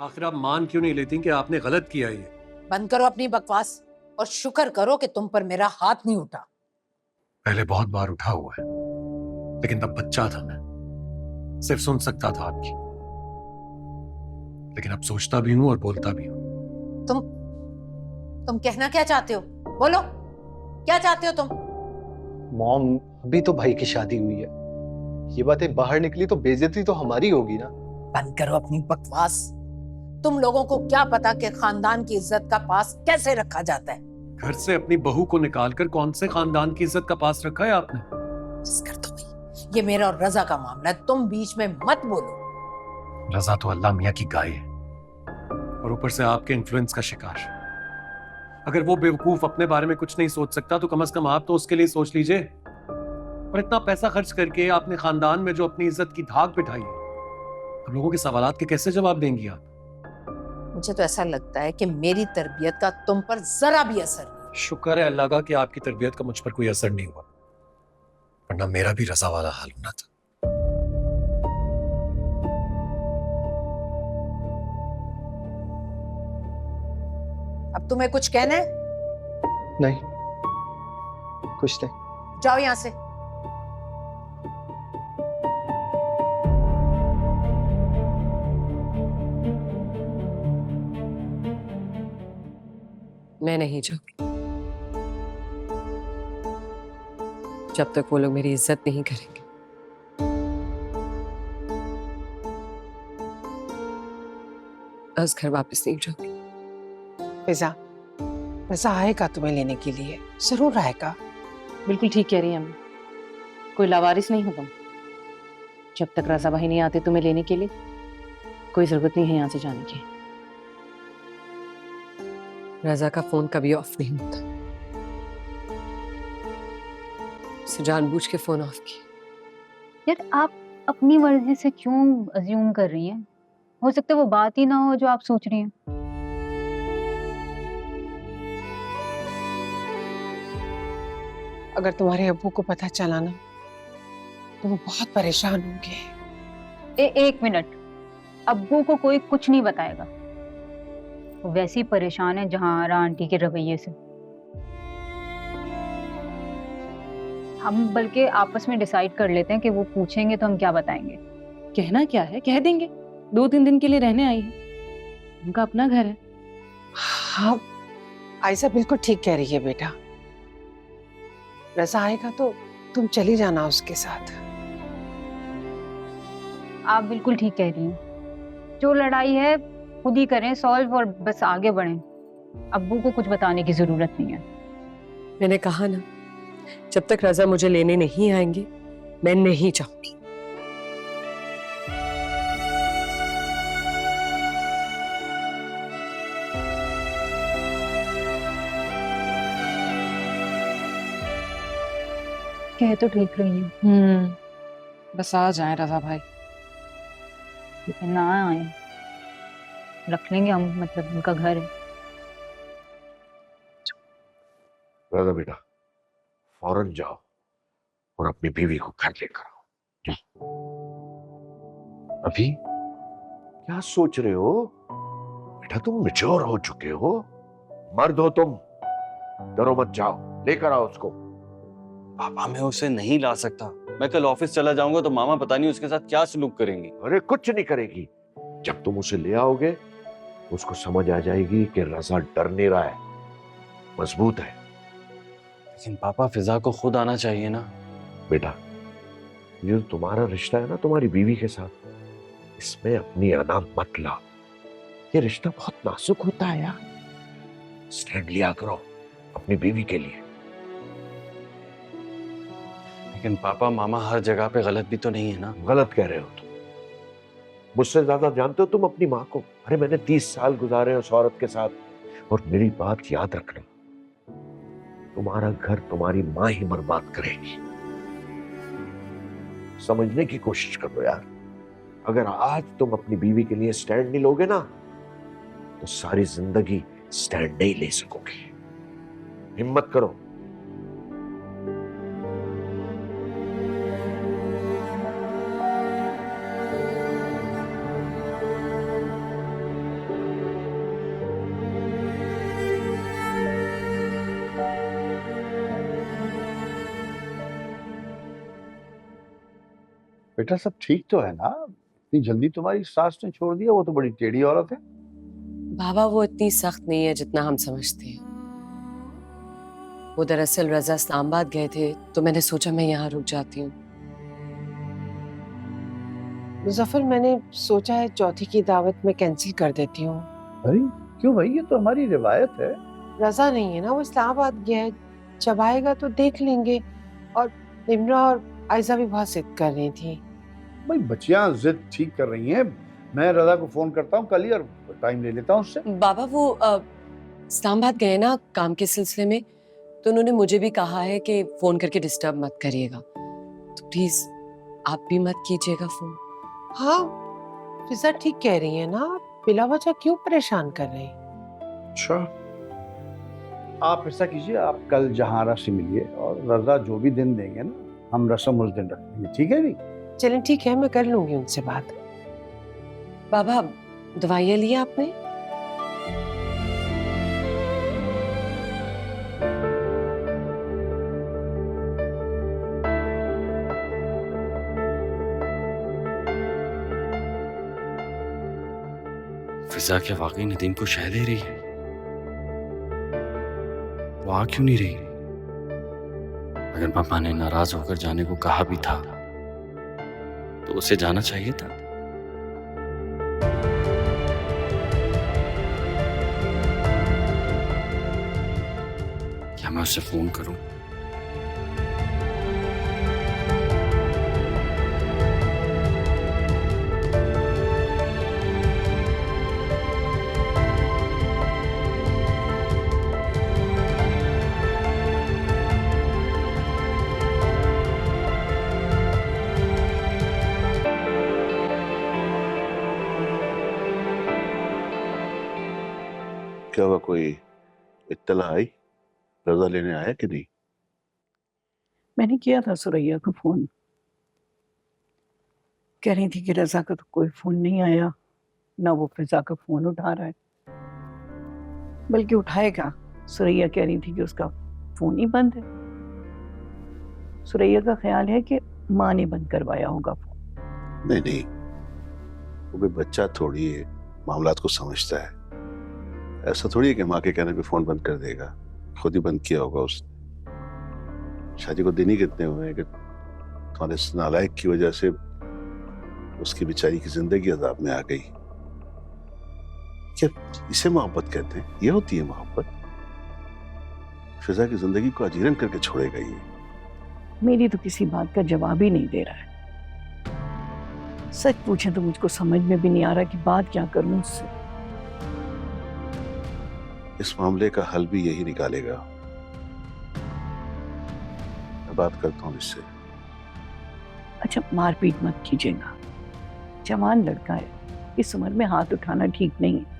आखिर आप मान क्यों नहीं लेती कि आपने गलत किया ये? बंद करो अपनी बकवास और शुक्र करो कि तुम पर मेरा हाथ नहीं उठा। पहले बहुत बार उठा हुआ है, लेकिन तब बच्चा था मैं, सिर्फ सुन सकता था आपकी। लेकिन अब सोचता भी हूं और बोलता भी हूं। तुम कहना क्या चाहते हो? बोलो, क्या चाहते हो तुम? मॉम, अभी तो भाई की शादी हुई है। ये बातें बाहर निकली तो बेइज्जती तो हमारी होगी ना। बंद करो अपनी बकवास। तुम लोगों को क्या पता कि खानदान की इज्जत का पास कैसे रखा जाता है? घर से अपनी बहू को निकालकर कौन से खानदान की इज्जत का पास रखा है आपने? बस कर दो भाई, ये मेरा और रजा का मामला है, तुम बीच में मत बोलो। रजा तो अल्लाह मियां की गाय है और ऊपर से आपके इन्फ्लुएंस का शिकार। अगर वो बेवकूफ अपने बारे में कुछ नहीं सोच सकता तो कम से कम आप तो उसके लिए सोच लीजिए। और इतना पैसा खर्च करके आपने खानदान में जो अपनी इज्जत की धाक बिठाई है, अब लोगों के सवालात के कैसे जवाब देंगी आप? मुझे तो ऐसा लगता है कि मेरी तरबियत का तुम पर जरा भी असर नहीं। शुक्र है अल्लाह का कि आपकी तरबियत का मुझ पर कोई असर नहीं हुआ, वरना मेरा भी रजा वाला हाल होना था। अब तुम्हें कुछ कहना है? नहीं, कुछ नहीं। जाओ यहां से। मैं नहीं जाऊंगी जब तक वो लोग मेरी इज्जत नहीं करेंगे। बस घर वापस नहीं जाऊंगी। फिजा, रजा आएगा तुम्हें लेने के लिए, जरूर आएगा। बिल्कुल ठीक कह रही हैं अम्मी। कोई लावारिस नहीं हो तुम। जब तक रजा भाई नहीं आते तुम्हें लेने के लिए, कोई जरूरत नहीं है यहाँ से जाने की। रजा का फोन कभी ऑफ नहीं होता, उसे जानबूझ के फोन ऑफ किया। यार, आप अपनी मर्जी से क्यों अज्यूम कर रही हैं? हो सकता है वो बात ही ना हो जो आप सोच रही हैं। अगर तुम्हारे अब्बू को पता चला ना तो वो बहुत परेशान होंगे। एक मिनट, अब्बू को कोई कुछ नहीं बताएगा। वो वैसे ही परेशान है जहां आंटी के रवैये से। हम बल्कि आपस में डिसाइड कर लेते हैं कि वो पूछेंगे तो हम क्या बताएंगे। कहना क्या है, कह देंगे 2-3 दिन के लिए रहने आई है, उनका अपना घर है। हाँ, आयशा बिल्कुल ठीक कह रही है बेटा। रजा आएगा तो तुम चली जाना उसके साथ। आप बिल्कुल ठीक कह रही हैं। जो लड़ाई है खुद ही करें सॉल्व और बस आगे बढ़ें। अब्बू को कुछ बताने की जरूरत नहीं है। मैंने कहा ना, जब तक रजा मुझे लेने नहीं आएंगे मैं नहीं जाऊंगी। कह तो ठीक रही है। बस आ जाए रजा भाई। लेकिन ना आए, रख लेंगे हम, मतलब उनका घर है। राजा बेटा, फौरन जाओ और अपनी बीवी को घर लेकर आओ। जाओ। अभी क्या सोच रहे हो बेटा? तुम मैच्योर हो चुके हो, मर्द हो तुम। डरो मत, जाओ लेकर आओ उसको। पापा, मैं उसे नहीं ला सकता। मैं कल ऑफिस चला जाऊंगा तो मामा पता नहीं उसके साथ क्या सलूक करेंगी। अरे कुछ नहीं करेगी। जब तुम उसे ले आओगे उसको समझ आ जाएगी कि रजा डर नहीं रहा है, मजबूत है। लेकिन पापा, फिजा को खुद आना चाहिए ना। बेटा, ये जो तुम्हारा रिश्ता है ना तुम्हारी बीवी के साथ, इसमें अपनी अना मत ला। ये रिश्ता बहुत नाजुक होता है यार। स्टैंड लिया करो अपनी बीवी के लिए। लेकिन पापा, मामा हर जगह पे गलत भी तो नहीं है ना। गलत कह रहे हो तुम। मुझसे ज्यादा जानते हो तुम अपनी माँ को। अरे मैंने 30 साल गुजारे उस औरत के साथ, और मेरी बात याद रखना, तुम्हारा घर तुम्हारी माँ ही बर्बाद करेगी। समझने की कोशिश करो यार। अगर आज तुम अपनी बीवी के लिए स्टैंड नहीं लोगे ना तो सारी जिंदगी स्टैंड नहीं ले सकोगे। हिम्मत करो। बेटा सब ठीक तो है ना? इतनी जल्दी तुम्हारी सास ने छोड़ दिया? वो तो बड़ी टेढ़ी औरत है। बाबा वो इतनी सख्त नहीं है जितना हम समझते हैं। वो दरअसल रजा इस्लामाबाद गए थे तो मैंने सोचा मैं यहाँ रुक जाती हूँ। मुजफ्फर, मैंने सोचा है चौथी की दावत में कैंसिल कर देती हूँ। अरे क्यों भाई, ये तो हमारी रिवायत है। रजा नहीं है ना, वो इस्लामाबाद गया है, जब आएगा तो देख लेंगे। और इमरा और आयजा भी बहुत जिद कर रही थी। भाई बच्चियां जिद ठीक कर रही हैं, मैं रजा को फोन करता हूँ कल ही और टाइम ले लेता हूँ उससे। बाबा वो इस्लामाबाद गए ना काम के सिलसिले में, तो उन्होंने मुझे भी कहा है कि फोन करके डिस्टर्ब मत करिएगा, तो प्लीज आप भी मत कीजिएगा फोन। हाँ, फिजा ठीक कह रही है ना, बिला वजह क्यों परेशान कर रहे हैं? अच्छा, आप ऐसा कीजिए, आप कल जहारा से मिलिए और रजा जो भी दिन देंगे ना, हम रस्म उस दिन रख लेंगे, ठीक है? नहीं चलें ठीक है, मैं कर लूंगी उनसे बात। बाबा दवाइयाँ ली आपने? फिजा क्या वाकई नदीम को शह दे रही है? वो आ क्यों नहीं रही? अगर पापा ने नाराज होकर जाने को कहा भी था तो उसे जाना चाहिए था। क्या मैं उससे फोन करूं? क्या हुआ, कोई इत्तला आई? रजा लेने आया कि नहीं? मैंने किया था सुरैया को फोन, कह रही थी कि रजा का तो कोई फोन नहीं आया, ना वो फिजा का फोन उठा रहा है, बल्कि उठाएगा। सुरैया कह रही थी कि उसका फोन ही बंद है। सुरैया का ख्याल है कि माँ ने बंद करवाया होगा फोन। नहीं नहीं, वो भी बच्चा थोड़ी है, मामलात को समझता है। ऐसा थोड़ी है कि माँ के कहने पे फोन बंद कर देगा, खुद ही बंद किया होगा उसने। शादी को दिन ही कितने हुए हैं कि तुम्हारे इस नालायक की वजह से उसकी बेचारी की जिंदगी अजाब में आ गई। क्या इसे मोहब्बत कहते हैं? ये होती है मोहब्बत? फिजा की जिंदगी को अजीरन करके छोड़ेगा ये। मेरी तो किसी बात का जवाब ही नहीं दे रहा है। सच पूछे तो मुझको समझ में भी नहीं आ रहा कि बात क्या करूं उससे। इस मामले का हल भी यही निकालेगा। मैं बात करता हूँ इससे। अच्छा, मारपीट मत कीजिएगा, जवान लड़का है, इस उम्र में हाथ उठाना ठीक नहीं है।